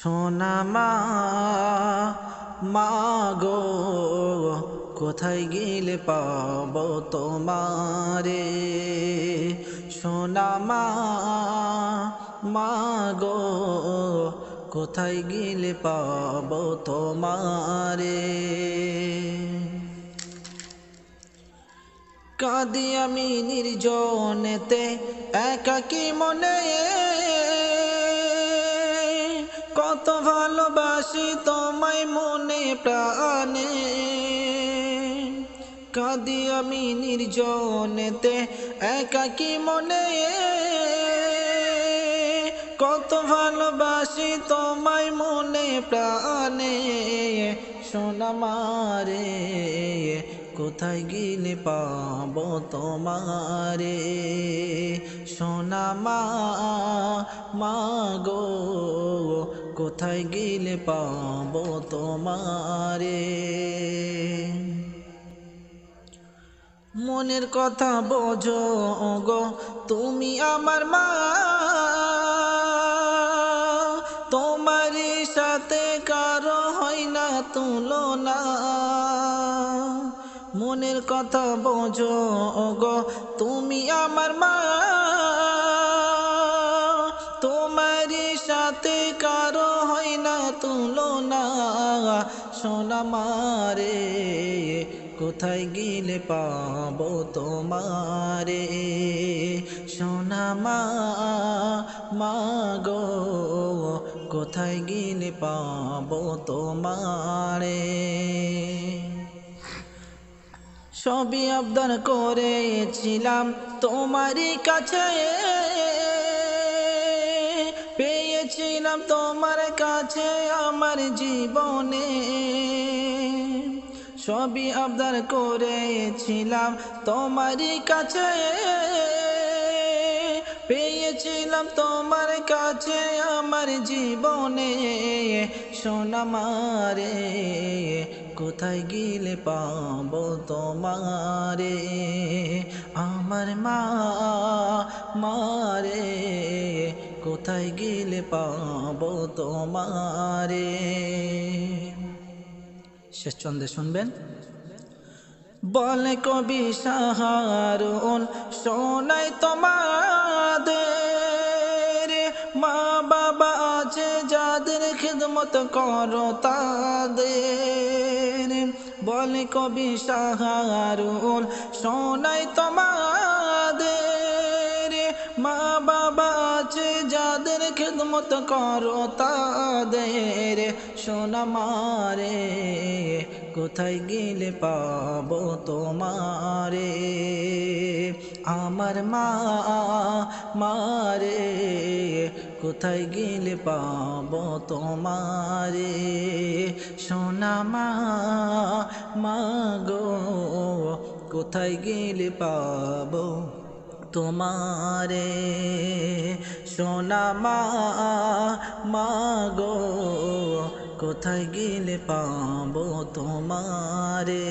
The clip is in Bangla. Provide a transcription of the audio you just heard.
সোনা মা, মা গো কোথায় গেলে পাবো তোমারে। সোনা মা, মা গো কোথায় গেলে পাবো তোমারে। কাঁদি আমি নির্জনেতে একাকী মনে, কত ভালোবাসি তোমায় মনে প্রাণে। কাঁদি আমি নির্জনেতে একাকী মনে, কত ভালোবাসি তোমায় মনে প্রাণে। সোনা মারে কোথায় গেলে পাবো তোমারে। সোনা মা, মা গো কোথায় গেলে পাবো তোমারে। মনের কথা বোঝো গো তুমি আমার মা, তোমারই সাথে কারো হয় না তুলনা। মনের কথা বোঝো গো তুমি আমার মা, তোমারই সাথে কারো হয় না তুলনা। সোনা মারে কোথায় গেলে পাবো তোমারে। সোনা মা, মা গো কোথায় গেলে পাবো তোমারে। সবই আবদার করেছিলাম তোমারই কাছে, পেয়েছিলাম তোমার কাছে আমার জীবনে। সবই আবদার করেছিলাম তোমারই কাছে, পেয়েছিলাম তোমার কাছে আমার জীবনে। সোনা মারে কোথায় গেলে পাবো তোমারে। আমার মা, মারে কোথায় গেলে পাবো তোমারে। শেষ ছন্দে শুনবেন। বলে কবি শাহরুন শোনাই তোমাদের, মা বাবা আছে যাদের খিদমত করো তাদের। বলে কবি শাহরুন শোনাই তোমাদের, মা বাবা আছে যাদের খিদমত করো তাদের। সোনা মারে কোথায় গেলে পাবো তোমারে। আমার মা, মারে কোথায় গেলে পাবো তোমারে। সোনা মা, মা গো কোথায় গেলে পাবো তোমারে। সোনা মা, মা গো কোথায় গেলে পাবো তোমারে।